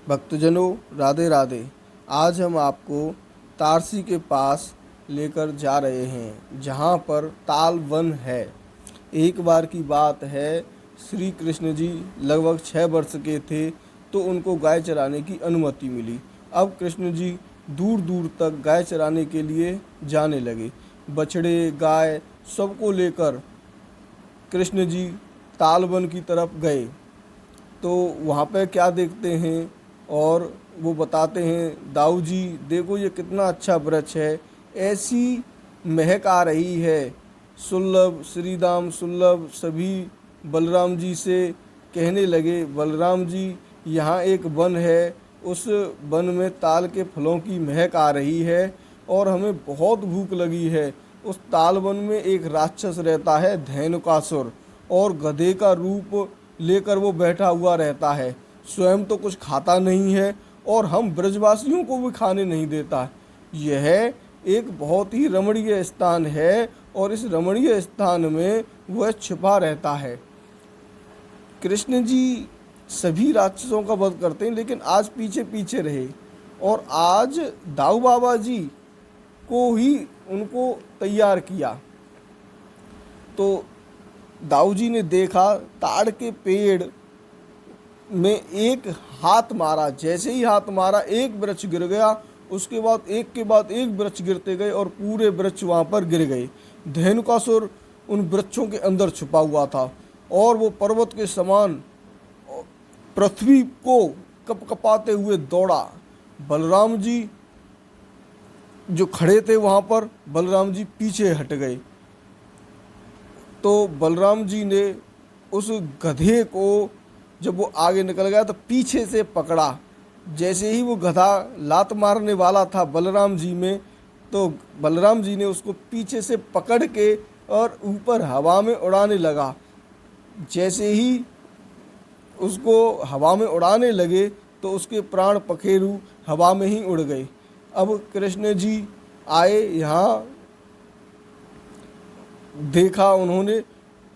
भक्तजनों, राधे राधे। आज हम आपको तारसी के पास लेकर जा रहे हैं, जहाँ पर ताल वन है। एक बार की बात है, श्री कृष्ण जी लगभग 6 वर्ष के थे तो उनको गाय चराने की अनुमति मिली। अब कृष्ण जी दूर दूर तक गाय चराने के लिए जाने लगे। बछड़े, गाय सबको लेकर कृष्ण जी तालवन की तरफ गए। तो वहाँ पे क्या देखते हैं, और वो बताते हैं, दाऊ जी देखो ये कितना अच्छा वृक्ष है, ऐसी महक आ रही है। सुल्लभ श्री राम सुल्लभ सभी बलराम जी से कहने लगे, बलराम जी यहाँ एक वन है, उस वन में ताल के फलों की महक आ रही है और हमें बहुत भूख लगी है। उस ताल वन में एक राक्षस रहता है, धेनुकासुर, और गधे का रूप लेकर वो बैठा हुआ रहता है। स्वयं तो कुछ खाता नहीं है और हम ब्रजवासियों को भी खाने नहीं देता। यह एक बहुत ही रमणीय स्थान है और इस रमणीय स्थान में वह छिपा रहता है। कृष्ण जी सभी राक्षसों का वध करते हैं, लेकिन आज पीछे पीछे रहे और आज दाऊ बाबा जी को ही उनको तैयार किया। तो दाऊ जी ने देखा, ताड़ के पेड़ में एक हाथ मारा, जैसे ही हाथ मारा एक वृक्ष गिर गया, उसके बाद एक वृक्ष गिरते गए और पूरे वृक्ष वहाँ पर गिर गए। धेनुकासुर उन वृक्षों के अंदर छुपा हुआ था और वो पर्वत के समान पृथ्वी को कपकपाते हुए दौड़ा। बलराम जी जो खड़े थे वहाँ पर, बलराम जी पीछे हट गए। तो बलराम जी ने उस गधे को, जब वो आगे निकल गया तो पीछे से पकड़ा। जैसे ही वो गधा लात मारने वाला था बलराम जी में, तो बलराम जी ने उसको पीछे से पकड़ के और ऊपर हवा में उड़ाने लगा। जैसे ही उसको हवा में उड़ाने लगे तो उसके प्राण पखेरु हवा में ही उड़ गए। अब कृष्ण जी आए यहाँ, देखा उन्होंने,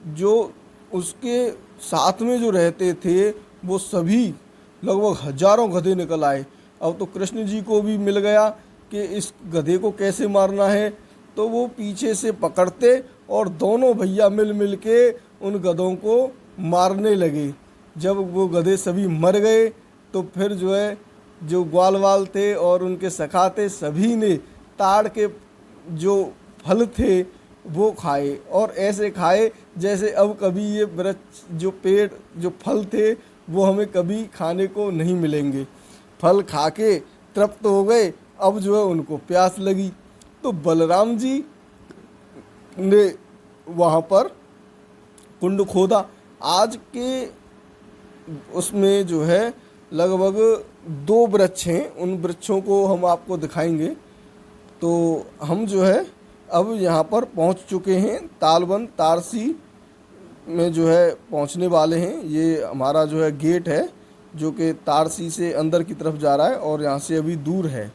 जो उसके साथ में जो रहते थे वो सभी लगभग हजारों गधे निकल आए। अब तो कृष्ण जी को भी मिल गया कि इस गधे को कैसे मारना है। तो वो पीछे से पकड़ते और दोनों भैया मिल मिल के उन गधों को मारने लगे। जब वो गधे सभी मर गए तो फिर जो है, जो ग्वाल वाल थे और उनके सखा थे, सभी ने ताड़ के जो फल थे वो खाए, और ऐसे खाए जैसे अब कभी ये वृक्ष, जो पेड़, जो फल थे वो हमें कभी खाने को नहीं मिलेंगे। फल खा के तृप्त हो गए, अब जो है उनको प्यास लगी। तो बलराम जी ने वहाँ पर कुंड खोदा। आज के उसमें जो है लगभग 2 वृक्ष हैं, उन वृक्षों को हम आपको दिखाएंगे। तो हम जो है अब यहाँ पर पहुँच चुके हैं, तालवन तारसी में जो है पहुँचने वाले हैं। ये हमारा जो है गेट है, जो कि तारसी से अंदर की तरफ जा रहा है और यहाँ से अभी दूर है।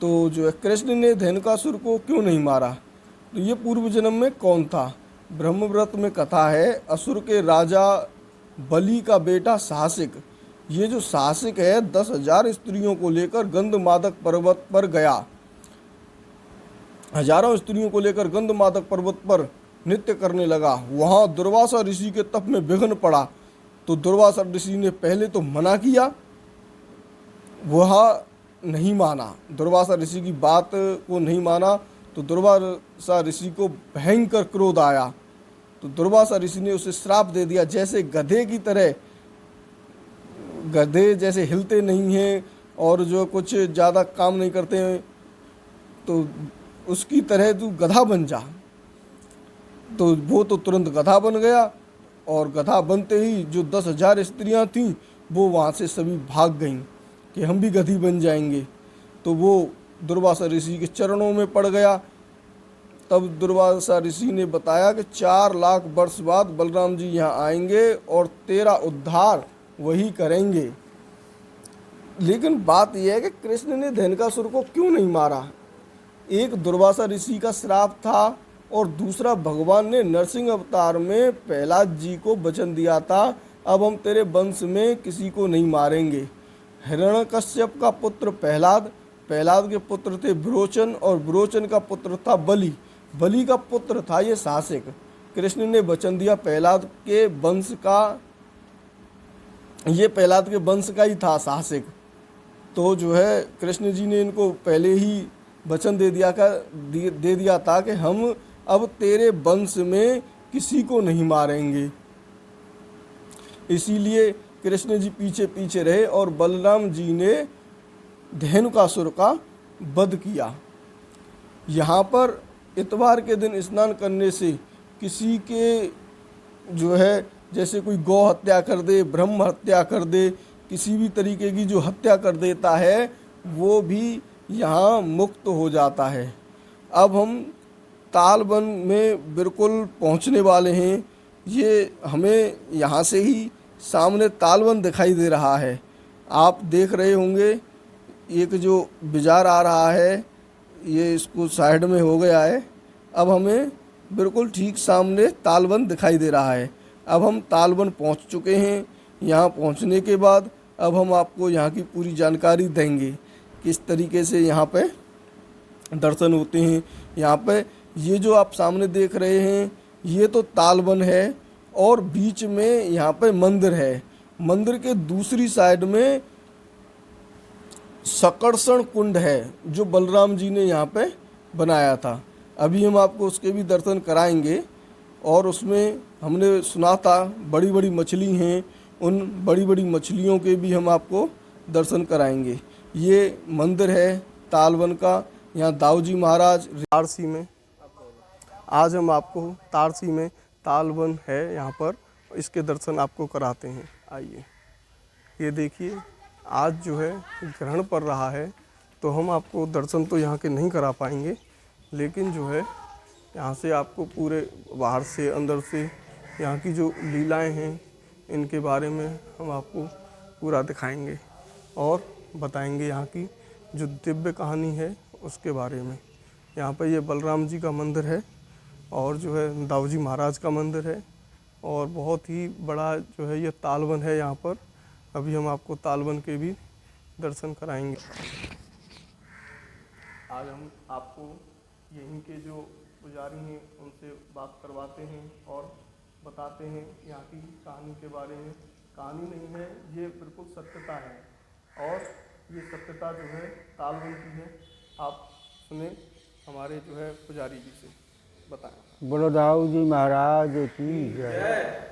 तो जो है कृष्ण ने धेनुकासुर को क्यों नहीं मारा, तो ये पूर्व जन्म में कौन था। ब्रह्मव्रत में कथा है, असुर के राजा बलि का बेटा साहसिक, ये जो साहसिक है 10,000 स्त्रियों को लेकर गंधमादक पर्वत पर गया। हजारों स्त्रियों को लेकर गंधमादक पर्वत पर नृत्य करने लगा। वहाँ दुर्वासा ऋषि के तप में विघ्न पड़ा। तो दुर्वासा ऋषि ने पहले तो मना किया, वह नहीं माना, दुर्वासा ऋषि की बात को नहीं माना। तो दुर्वासा ऋषि को भयंकर क्रोध आया। तो दुर्वासा ऋषि ने उसे श्राप दे दिया, जैसे गधे की तरह, गधे जैसे हिलते नहीं हैं और जो कुछ ज़्यादा काम नहीं करते हैं, तो उसकी तरह तू गधा बन जा। तो वो तो तुरंत गधा बन गया, और गधा बनते ही जो 10,000 स्त्रियां थीं वो वहाँ से सभी भाग गईं कि हम भी गधी बन जाएंगे। तो वो दुर्वासा ऋषि के चरणों में पड़ गया। तब दुर्वासा ऋषि ने बताया कि 4 लाख वर्ष बाद बलराम जी यहाँ आएंगे और तेरा उद्धार वही करेंगे। लेकिन बात यह है कि कृष्ण ने धेनुकासुर को क्यों नहीं मारा। एक दुर्वासा ऋषि का श्राप था और दूसरा भगवान ने नरसिंह अवतार में प्रहलाद जी को वचन दिया था, अब हम तेरे वंश में किसी को नहीं मारेंगे। हिरण्यकश्यप का पुत्र प्रहलाद, प्रहलाद के पुत्र थे विरोचन, और विरोचन का पुत्र था बलि, बलि का पुत्र था ये सासिक। कृष्ण ने वचन दिया प्रहलाद के वंश का, ये प्रहलाद के वंश का ही था सासिक। तो जो है कृष्ण जी ने इनको पहले ही वचन दे दिया था कि हम अब तेरे वंश में किसी को नहीं मारेंगे। इसीलिए कृष्ण जी पीछे पीछे रहे और बलराम जी ने धेनुकासुर का वध किया। यहाँ पर इतवार के दिन स्नान करने से किसी के जो है, जैसे कोई गौ हत्या कर दे, ब्रह्म हत्या कर दे, किसी भी तरीके की जो हत्या कर देता है, वो भी यहाँ मुक्त हो जाता है। अब हम तालवन में बिल्कुल पहुँचने वाले हैं। ये हमें यहाँ से ही सामने तालवन दिखाई दे रहा है। आप देख रहे होंगे एक जो बाजार आ रहा है, ये इसको साइड में हो गया है। अब हमें बिल्कुल ठीक सामने तालवन दिखाई दे रहा है। अब हम तालवन पहुंच चुके हैं। यहाँ पहुंचने के बाद अब हम आपको यहाँ की पूरी जानकारी देंगे, किस तरीके से यहाँ पे दर्शन होते हैं। यहाँ पे ये जो आप सामने देख रहे हैं, ये तो तालवन है, और बीच में यहाँ पे मंदिर है। मंदिर के दूसरी साइड में सकर्षण कुंड है, जो बलराम जी ने यहाँ पे बनाया था। अभी हम आपको उसके भी दर्शन कराएंगे। और उसमें हमने सुना था बड़ी बड़ी मछली हैं, उन बड़ी बड़ी मछलियों के भी हम आपको दर्शन कराएंगे। ये मंदिर है तालवन का। यहाँ दाऊजी महाराज तारसी में, आज हम आपको तारसी में तालवन है यहाँ पर, इसके दर्शन आपको कराते हैं। आइए, ये देखिए, आज जो है ग्रहण पड़ रहा है, तो हम आपको दर्शन तो यहाँ के नहीं करा पाएंगे, लेकिन जो है यहाँ से आपको पूरे बाहर से अंदर से यहाँ की जो लीलाएं हैं, इनके बारे में हम आपको पूरा दिखाएंगे और बताएंगे यहाँ की जो दिव्य कहानी है उसके बारे में। यहाँ पर ये बलराम जी का मंदिर है, और जो है दाऊजी महाराज का मंदिर है, और बहुत ही बड़ा जो है ये तालवन है यहाँ पर। अभी हम आपको तालवन के भी दर्शन कराएंगे। आज हम आपको यहीं के जो पुजारी हैं उनसे बात करवाते हैं और बताते हैं यहाँ की कहानी के बारे में। कहानी नहीं है, ये बिल्कुल सत्यता है, और ये सत्यता जो है तालवन की है। आप सुने हमारे जो है पुजारी जी से, बताएं। बोलो दाऊजी महाराज की जय।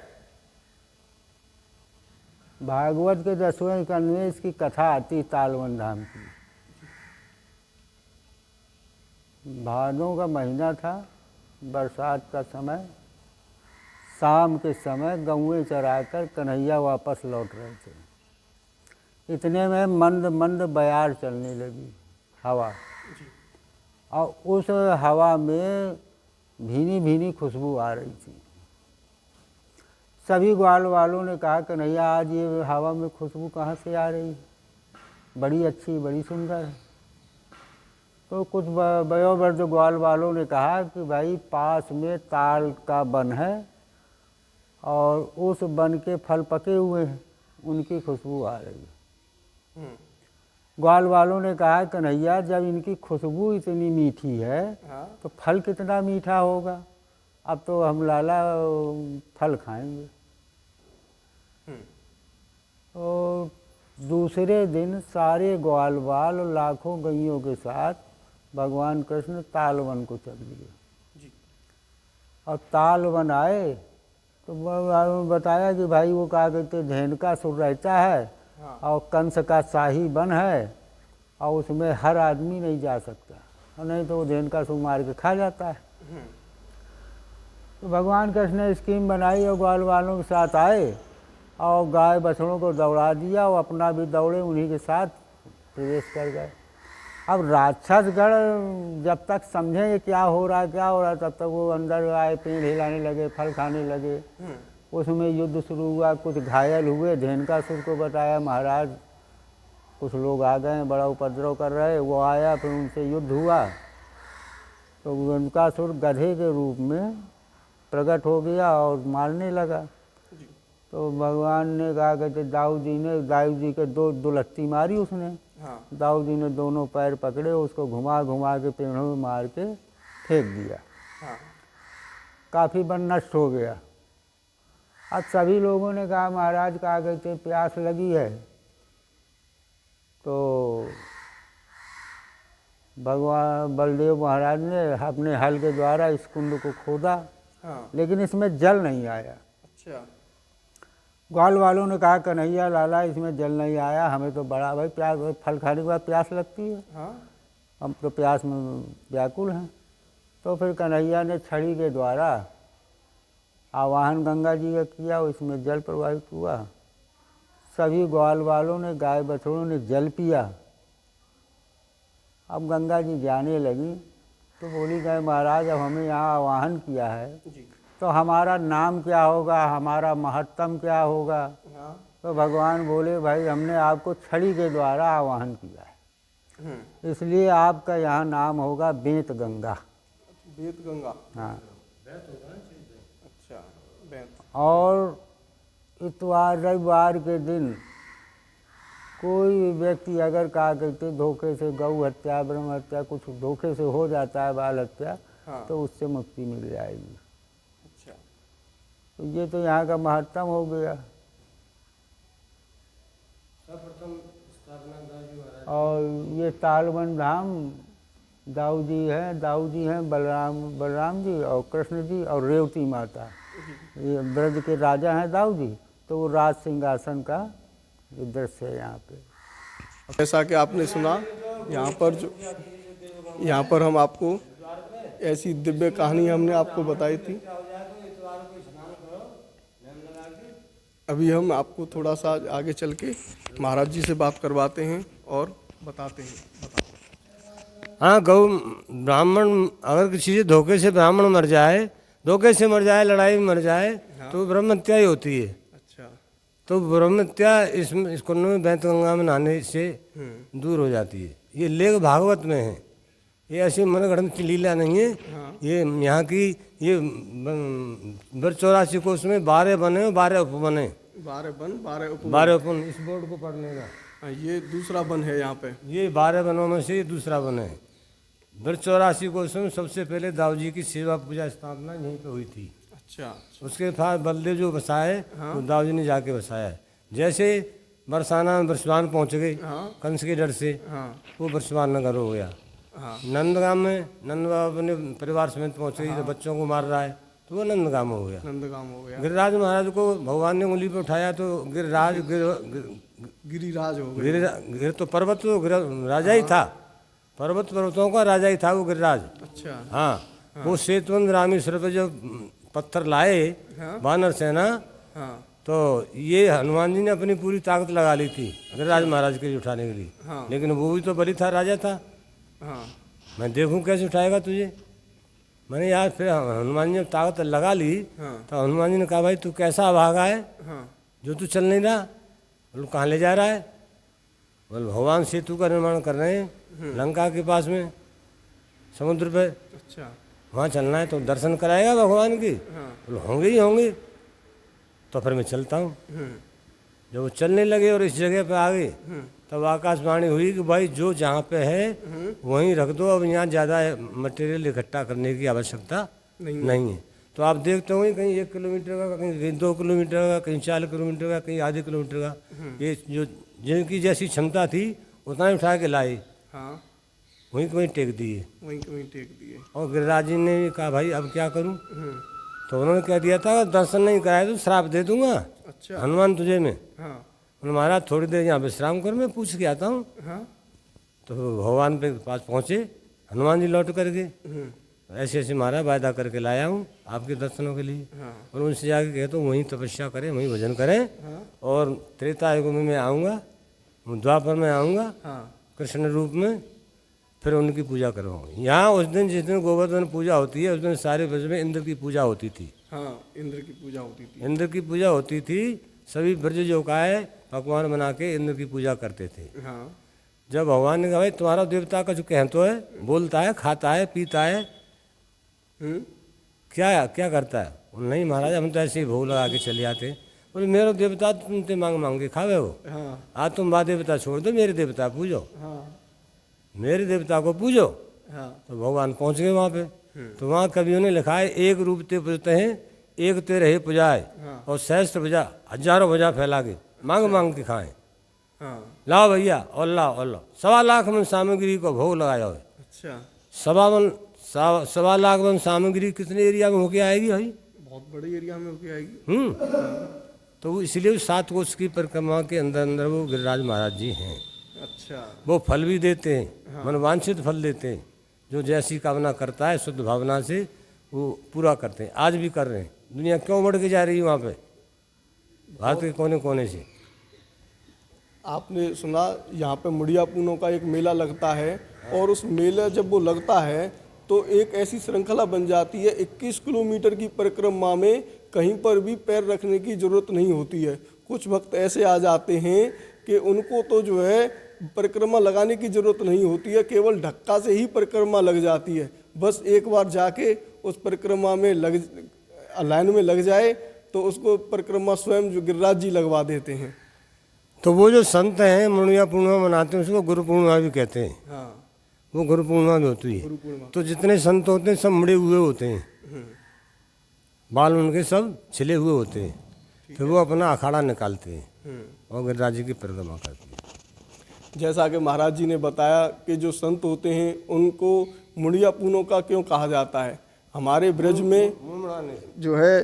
भागवत के 10वें स्कंद में इसकी कथा आती तालवन धाम की। भादों का महीना था, बरसात का समय, शाम के समय गौएं चराकर कन्हैया वापस लौट रहे थे। इतने में मंद मंद बयार चलने लगी हवा, और उस हवा में भीनी भीनी खुशबू आ रही थी। सभी ग्वाल वालों ने कहा कन्हैया आज ये हवा में खुशबू कहाँ से आ रही है, बड़ी अच्छी बड़ी सुंदर है। तो कुछ वयोवृद्ध ग्वाल वालों ने कहा कि भाई पास में ताल का वन है और उस वन के फल पके हुए हैं, उनकी खुशबू आ रही है। ग्वाल वालों ने कहा कन्हैया जब इनकी खुशबू इतनी मीठी है तो फल कितना मीठा होगा, अब तो हम लाला फल खाएंगे। तो दूसरे दिन सारे ग्वाल वाल लाखों गैयों के साथ भगवान कृष्ण तालवन को चल दिए। और तालवन आए तो बताया कि भाई वो कहा कहते धेनुकासुर रहता है, और कंस का शाही वन है, और उसमें हर आदमी नहीं जा सकता, और नहीं तो वो धेनुकासुर मार के खा जाता है। तो भगवान कृष्ण ने स्कीम बनाई और ग्वाल वालों के साथ आए और गाय बछड़ों को दौड़ा दिया, और अपना भी दौड़े, उन्हीं के साथ प्रवेश कर गए। अब राक्षसगण जब तक समझे ये क्या हो रहा है, तब तक वो अंदर आए, पेड़ हिलाने लगे, फल खाने लगे। उसमें युद्ध शुरू हुआ, कुछ घायल हुए। धेनुकासुर को बताया महाराज कुछ लोग आ गए, बड़ा उपद्रव कर रहे। वो आया, फिर उनसे युद्ध हुआ। तो धेनुकासुर गधे के रूप में प्रकट हो गया और मारने लगा। तो भगवान ने कहा कहते दाऊद जी के दो दुलत्ती मारी उसने। हाँ। दाऊद जी ने दोनों पैर पकड़े, उसको घुमा घुमा के पेड़ों में मार के फेंक दिया। हाँ। काफ़ी वन नष्ट हो गया। अब सभी लोगों ने कहा महाराज कहा कहते प्यास लगी है, तो भगवान बलदेव महाराज ने अपने हल के द्वारा इस कुंड को खोदा। हाँ। लेकिन इसमें जल नहीं आया। अच्छा। ग्वाल वालों ने कहा कन्हैया लाला इसमें जल नहीं आया, हमें तो बड़ा भाई प्यास, फल खाने के बाद प्यास लगती है, हाँ। हम तो प्यास में व्याकुल हैं। तो फिर कन्हैया ने छड़ी के द्वारा आवाहन गंगा जी का किया, इसमें जल प्रवाहित हुआ। सभी ग्वाल वालों ने, गाय बछड़ों ने जल पिया। अब गंगा जी जाने लगी तो बोली गए महाराज अब हमें यहाँ आवाहन किया है जी। तो हमारा नाम क्या होगा, हमारा महत्तम क्या होगा। हाँ। तो भगवान बोले भाई हमने आपको छड़ी के द्वारा आवाहन किया है, इसलिए आपका यहाँ नाम होगा बेत गंगा। बेत गंगा। हाँ। अच्छा। बेत। और इतवार रविवार के दिन कोई व्यक्ति अगर कहा कहते धोखे से गौ हत्या, ब्रह्म हत्या, कुछ धोखे से हो जाता है बाल हत्या, हाँ। तो उससे मुक्ति मिल जाएगी। अच्छा। तो ये तो यहाँ का महत्तम हो गया। और ये तालवन धाम दाऊ जी हैं बलराम जी और कृष्ण जी और रेवती माता, ये ब्रज के राजा हैं दाऊ जी, तो वो राज सिंहासन का ये दृश्य है यहाँ पे। जैसा कि आपने सुना, यहाँ पर हम आपको ऐसी दिव्य कहानी हमने आपको बताई थी। अभी हम आपको थोड़ा सा आगे चल के महाराज जी से बात करवाते हैं और बताते हैं। हाँ, गौ ब्राह्मण अगर किसी से धोखे से ब्राह्मण मर जाए, धोखे से मर जाए, लड़ाई में मर जाए, हाँ। तो ब्रह्म हत्या ही होती है। अच्छा। तो ब्रह्म हत्या इस कुंड में बेत गंगा में नहाने से दूर हो जाती है। ये लेख भागवत में है, ये ऐसी मनगढ़ंत की लीला नहीं है। हाँ। ये यहाँ की ये वर 84 कोष में 12 बने और 12 उपवन है। 12 वन 12 उपवन। 12 उपवन इस बोर्ड को पढ़ने का। हाँ, ये दूसरा वन है यहाँ पे। ये 12 वनों में से ये दूसरा वन है। वर 84 कोष में सबसे पहले दाऊ जी की सेवा पूजा स्थापना यहीं पे हुई थी। अच्छा। उसके बाद बलदेव जो बसाए, हाँ। तो दाऊ जी ने जाके बसाया है। जैसे बरसाना में बरसवान पहुँच गए, हाँ। कंस के डर से, हाँ। वो बरसवान नगर हो गया। हाँ। नंदगाम में नंद बाबा अपने परिवार समेत पहुँच गई, तो बच्चों को मार रहा है, तो वो नंदगाम हो गया। नंदगाम हो गया। गिरिराज महाराज को भगवान ने उंगली पर उठाया तो गिरिराज गिरिराज हो गया। गिर तो पर्वत तो राजा ही था, पर्वतों का राजा ही था वो गिरिराज। अच्छा। हाँ, वो सेतुवंत रामेश्वर पे जो पत्थर लाए, हाँ। वानर सेना, हाँ। तो ये हनुमान जी ने अपनी पूरी ताकत लगा ली थी गिरिराज महाराज के उठाने के लिए। हाँ। लेकिन वो भी तो बली था, राजा था। हाँ। मैं देखूं कैसे उठाएगा तुझे। मैंने यार फिर हनुमान जी ने ताकत लगा ली। हाँ। तो हनुमान जी ने कहा भाई तू कैसा भागा है हाँ। जो तू चल नहीं रहा, बोल कहाँ ले जा रहा है। बोल भगवान सेतु का निर्माण कर रहे हैं लंका के पास में समुद्र पे, अच्छा। वहाँ चलना है तो दर्शन कराएगा भगवान की। हाँ। बोले होंगे ही होंगे। तो फिर मैं चलता हूँ। जब वो चलने लगे और इस जगह पे आ गए, तब आकाशवाणी हुई कि भाई जो जहाँ पे है वहीं रख दो, अब यहाँ ज़्यादा मटेरियल इकट्ठा करने की आवश्यकता नहीं है। तो आप देखते होंगे कहीं 1 किलोमीटर का, कहीं 2 किलोमीटर का, कहीं 4 किलोमीटर का, कहीं आधे किलोमीटर का, ये जो जिनकी जैसी क्षमता थी उतना ही उठा के लाए। हाँ। वहीं कहीं टेक दिए। वहीं कहीं टेक दिए। और गिरिराज जी ने भी कहा भाई अब क्या करूं। तो उन्होंने कह दिया था दर्शन नहीं कराए तो श्राप दे दूंगा अच्छा। हनुमान तुझे में। हाँ। उन्होंने महाराज थोड़ी देर यहाँ विश्राम कर, मैं पूछ के आता हूँ। हाँ। तो भगवान पे पास पहुँचे, हनुमान जी लौट करके ऐसे ऐसे महाराज वायदा करके लाया हूँ आपके दर्शनों के लिए। हाँ। और उनसे जाके कहे तो वहीं तपस्या करें, वहीं भजन करें। और त्रेता युग में मैं आऊँगा, द्वापर में आऊँगा हाँ। कृष्ण रूप में, फिर उनकी पूजा करवाऊँ। यहाँ उस दिन जिस दिन गोवर्धन पूजा होती है उस दिन सारे ब्रज में इंद्र की पूजा होती थी। हाँ, इंद्र की पूजा होती थी। इंद्र की पूजा होती थी। सभी ब्रज जो का है पकवान बना के इंद्र की पूजा करते थे। हाँ। जब भगवान ने कहा भाई तुम्हारा देवता का जो कहतो है, बोलता है, खाता है, पीता है, क्या क्या करता है। नहीं महाराज हम तो ऐसे ही भोग लगा के चले आते। बोले मेरा देवता तुमसे मांग मांग के खावे हो, हाँ आज तुम बा देवता छोड़ दो, मेरे देवता पूजो, हाँ मेरे देवता को पूजो। हाँ तो भगवान पहुंच गए वहाँ पे। तो वहाँ कवियों ने लिखा है, एक रूप ते पूजते हैं, एक ते रहे पुजाए, हाँ। और सहस्त्र भुजा हजारों भुजा फैला के मांग मांग के खाएं। हाँ। लाओ भैया और लाओ और लाओ। 1.25 लाख मन सामग्री को भोग लगाया हो। अच्छा, 1.25 लाख मन सामग्री कितने एरिया में होके आएगी भाई? बहुत बड़ी एरिया में होके आएगी। तो वो इसलिए 7 कोष की परिक्रमा के अंदर अंदर वो गिरिराज महाराज जी हैं। अच्छा, वो फल भी देते हैं, मनवांछित फल देते हैं। जो जैसी कामना करता है शुद्ध भावना से वो पूरा करते हैं, आज भी कर रहे हैं। दुनिया क्यों बढ़ के जा रही है वहाँ पे, भारत के कोने कोने से। आपने सुना यहाँ पे मुड़िया पूनों का एक मेला लगता है, और उस मेला जब वो लगता है तो एक ऐसी श्रृंखला बन जाती है, 21 किलोमीटर की परिक्रमा में कहीं पर भी पैर रखने की जरूरत नहीं होती है। कुछ भक्त ऐसे आ जाते हैं कि उनको तो जो है परिक्रमा लगाने की जरूरत नहीं होती है, केवल धक्का से ही परिक्रमा लग जाती है। बस एक बार जाके उस परिक्रमा में लाइन में लग जाए तो उसको परिक्रमा स्वयं जो गिरिराज जी लगवा देते हैं। तो वो जो संत हैं मुड़िया पूर्णिमा मनाते हैं, उसको गुरु पूर्णिमा भी कहते हैं। हाँ, वो गुरु पूर्णिमा भी होती है। तो जितने संत होते हैं सब मुड़े हुए होते हैं, बाल उनके सब छिले हुए होते हैं। फिर वो अपना अखाड़ा निकालते हैं और गिरिराज जी की परिक्रमा करते हैं। जैसा कि महाराज जी ने बताया कि जो संत होते हैं उनको मुड़िया पूनों का क्यों कहा जाता है। हमारे ब्रज में जो है,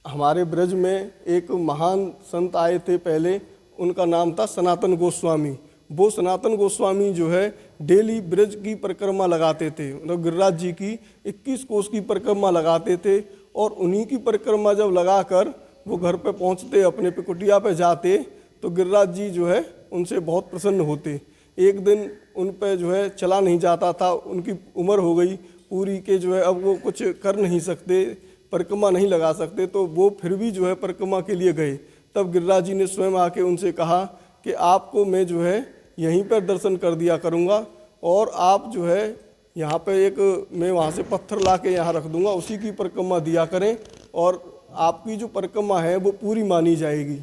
हमारे ब्रज में एक महान संत आए थे पहले, उनका नाम था सनातन गोस्वामी। वो सनातन गोस्वामी जो है डेली ब्रज की परिक्रमा लगाते थे, मतलब गिरिराज जी की 21 कोस की परिक्रमा लगाते थे। और उन्हीं की परिक्रमा जब लगाकर वो घर पे पहुंचते, अपने पे कुटिया पे जाते, तो गिरिराज जी जो है उनसे बहुत प्रसन्न होते। एक दिन उन पे जो है चला नहीं जाता था, उनकी उम्र हो गई पूरी के जो है अब वो कुछ कर नहीं सकते, परिक्रमा नहीं लगा सकते, तो वो फिर भी जो है परिक्रमा के लिए गए। तब गिरिराज जी ने स्वयं आके उनसे कहा कि आपको मैं जो है यहीं पर दर्शन कर दिया करूँगा, और आप जो है यहाँ पे एक मैं वहाँ से पत्थर ला के यहाँ रख दूँगा, उसी की परिक्रमा दिया करें, और आपकी जो परिक्रमा है वो पूरी मानी जाएगी।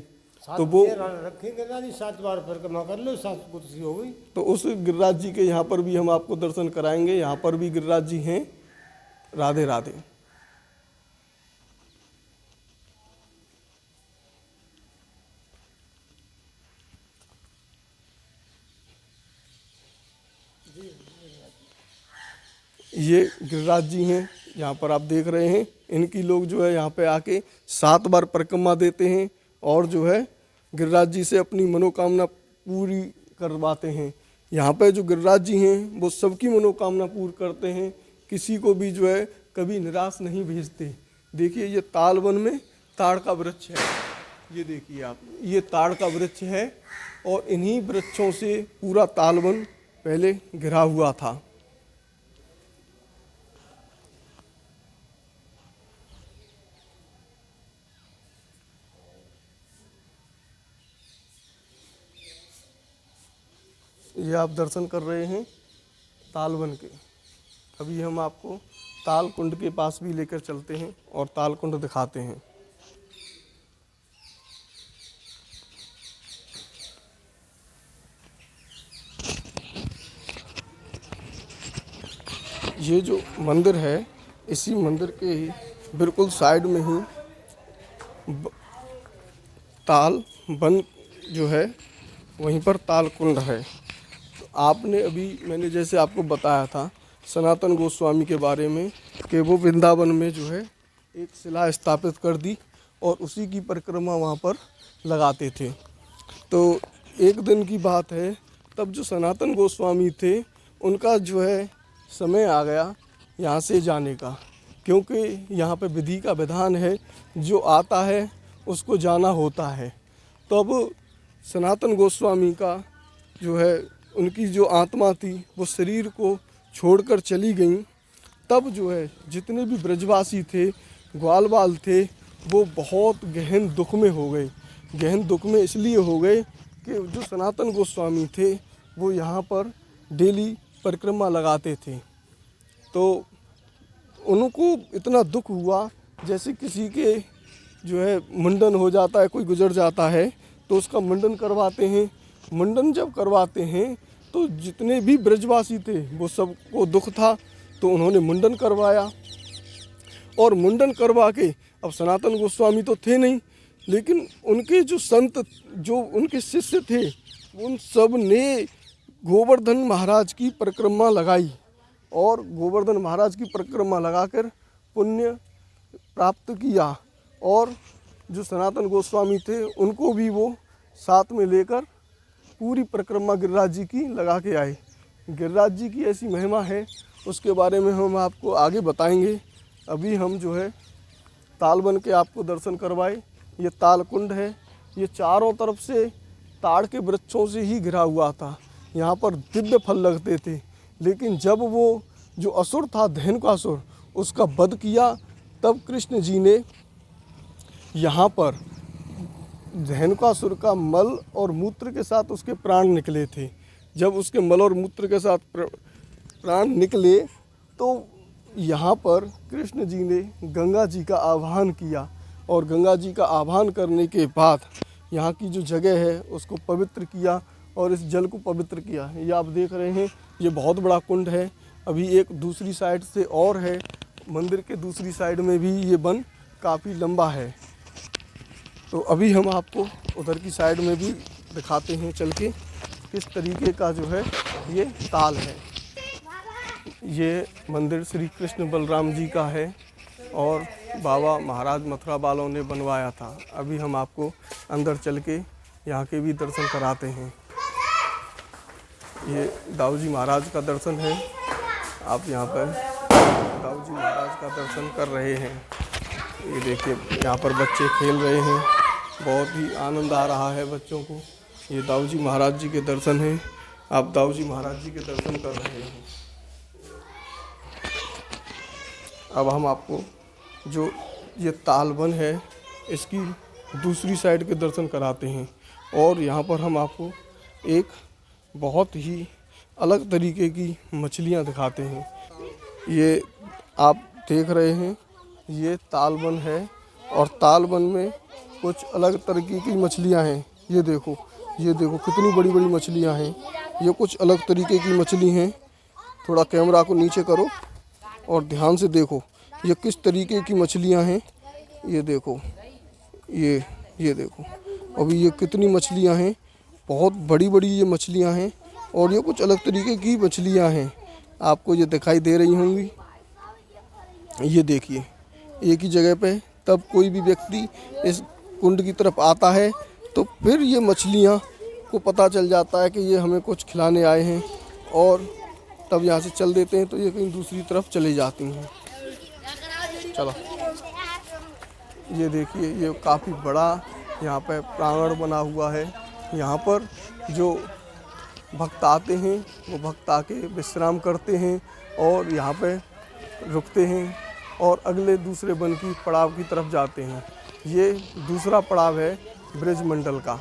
तो वो रखेंगे ना, 7 बार परिक्रमा कर लो, 7 कुर्सी हो गई। तो उस गिरिराज जी के यहाँ पर भी हम आपको दर्शन कराएंगे। यहाँ पर भी गिरिराज जी हैं। राधे राधे। ये गिरिराज जी हैं, यहाँ पर आप देख रहे हैं। इनकी लोग जो है यहाँ पे आके 7 बार परिक्रमा देते हैं, और जो है गिरिराज जी से अपनी मनोकामना पूरी करवाते हैं। यहाँ पे जो गिरिराज जी हैं वो सबकी मनोकामना पूरी करते हैं, किसी को भी जो है कभी निराश नहीं भेजते। देखिए ये ताल वन में ताड़ का वृक्ष है, ये देखिए आप, ये ताड़ का वृक्ष है, और इन्हीं वृक्षों से पूरा ताल वन पहले घिरा हुआ था। ये आप दर्शन कर रहे हैं ताल वन के। अभी हम आपको ताल कुंड के पास भी लेकर चलते हैं और ताल कुंड दिखाते हैं। ये जो मंदिर है, इसी मंदिर के ही बिल्कुल साइड में ही ताल वन जो है, वहीं पर ताल कुंड है। तो आपने अभी, मैंने जैसे आपको बताया था सनातन गोस्वामी के बारे में कि वो वृंदावन में जो है एक शिला स्थापित कर दी और उसी की परिक्रमा वहाँ पर लगाते थे। तो एक दिन की बात है, तब जो सनातन गोस्वामी थे उनका जो है समय आ गया यहाँ से जाने का, क्योंकि यहाँ पे विधि का विधान है, जो आता है उसको जाना होता है। तो अब सनातन गोस्वामी का जो है, उनकी जो आत्मा थी वो शरीर को छोड़कर चली गई। तब जो है जितने भी ब्रजवासी थे, ग्वाल बाल थे, वो बहुत गहन दुख में हो गए। गहन दुख में इसलिए हो गए कि जो सनातन गोस्वामी थे वो यहाँ पर डेली परिक्रमा लगाते थे। तो उनको इतना दुख हुआ जैसे किसी के जो है मुंडन हो जाता है, कोई गुजर जाता है तो उसका मुंडन करवाते हैं। मुंडन जब करवाते हैं तो जितने भी ब्रजवासी थे वो सबको दुख था, तो उन्होंने मुंडन करवाया। और मुंडन करवा के, अब सनातन गोस्वामी तो थे नहीं, लेकिन उनके जो संत, जो उनके शिष्य थे, उन सब ने गोवर्धन महाराज की परिक्रमा लगाई और गोवर्धन महाराज की परिक्रमा लगाकर पुण्य प्राप्त किया। और जो सनातन गोस्वामी थे उनको भी वो साथ में लेकर पूरी परिक्रमा गिरिराज जी की लगा के आए। गिरिराज जी की ऐसी महिमा है, उसके बारे में हम आपको आगे बताएंगे। अभी हम जो है ताल बन के आपको दर्शन करवाए। ये ताल कुंड है, ये चारों तरफ से ताड़ के वृक्षों से ही घिरा हुआ था। यहाँ पर दिव्य फल लगते थे, लेकिन जब वो जो असुर था धेनुकासुर, उसका वध किया, तब कृष्ण जी ने यहाँ पर धेनुकासुर का मल और मूत्र के साथ उसके प्राण निकले थे। जब उसके मल और मूत्र के साथ प्राण निकले तो यहाँ पर कृष्ण जी ने गंगा जी का आह्वान किया और गंगा जी का आह्वान करने के बाद यहाँ की जो जगह है उसको पवित्र किया और इस जल को पवित्र किया। ये आप देख रहे हैं, ये बहुत बड़ा कुंड है। अभी एक दूसरी साइड से और है, मंदिर के दूसरी साइड में भी ये वन काफ़ी लंबा है। तो अभी हम आपको उधर की साइड में भी दिखाते हैं चल के किस तरीके का जो है ये ताल है। ये मंदिर श्री कृष्ण बलराम जी का है और बाबा महाराज मथुरा वालों ने बनवाया था। अभी हम आपको अंदर चल के यहाँ के भी दर्शन कराते हैं। ये दाऊ जी महाराज का दर्शन है। आप यहाँ पर दाऊ जी महाराज का दर्शन कर रहे हैं। ये देखिए, यहाँ पर बच्चे खेल रहे हैं, बहुत ही आनंद आ रहा है बच्चों को। ये दाऊ जी महाराज जी के दर्शन हैं। आप दाऊ जी महाराज जी के दर्शन कर रहे हैं। अब हम आपको जो ये ताल वन है इसकी दूसरी साइड के दर्शन कराते हैं। और यहाँ पर हम आपको एक बहुत ही अलग तरीके की मछलियाँ दिखाते हैं। ये आप देख रहे हैं, ये ताल वन है और ताल वन में कुछ अलग तरीके की मछलियाँ हैं। ये देखो कितनी बड़ी बड़ी मछलियाँ हैं। ये कुछ अलग तरीके की मछली हैं। थोड़ा कैमरा को नीचे करो और ध्यान से देखो ये किस तरीके की मछलियाँ हैं। ये देखो, ये देखो, अभी ये कितनी मछलियाँ हैं, बहुत बड़ी बड़ी ये मछलियाँ हैं और ये कुछ अलग तरीके की मछलियाँ हैं। आपको ये दिखाई दे रही होंगी। ये देखिए, एक ही जगह पे तब कोई भी व्यक्ति इस कुंड की तरफ आता है तो फिर ये मछलियाँ को पता चल जाता है कि ये हमें कुछ खिलाने आए हैं और तब यहाँ से चल देते हैं, तो ये कहीं दूसरी तरफ चली जाती हैं। चलो, ये देखिए, ये काफ़ी बड़ा यहाँ पे प्रांगण बना हुआ है। यहाँ पर जो भक्त आते हैं वो भक्त आके विश्राम करते हैं और यहाँ पे रुकते हैं और अगले दूसरे वन की पड़ाव की तरफ जाते हैं। ये दूसरा पड़ाव है ब्रज मंडल का।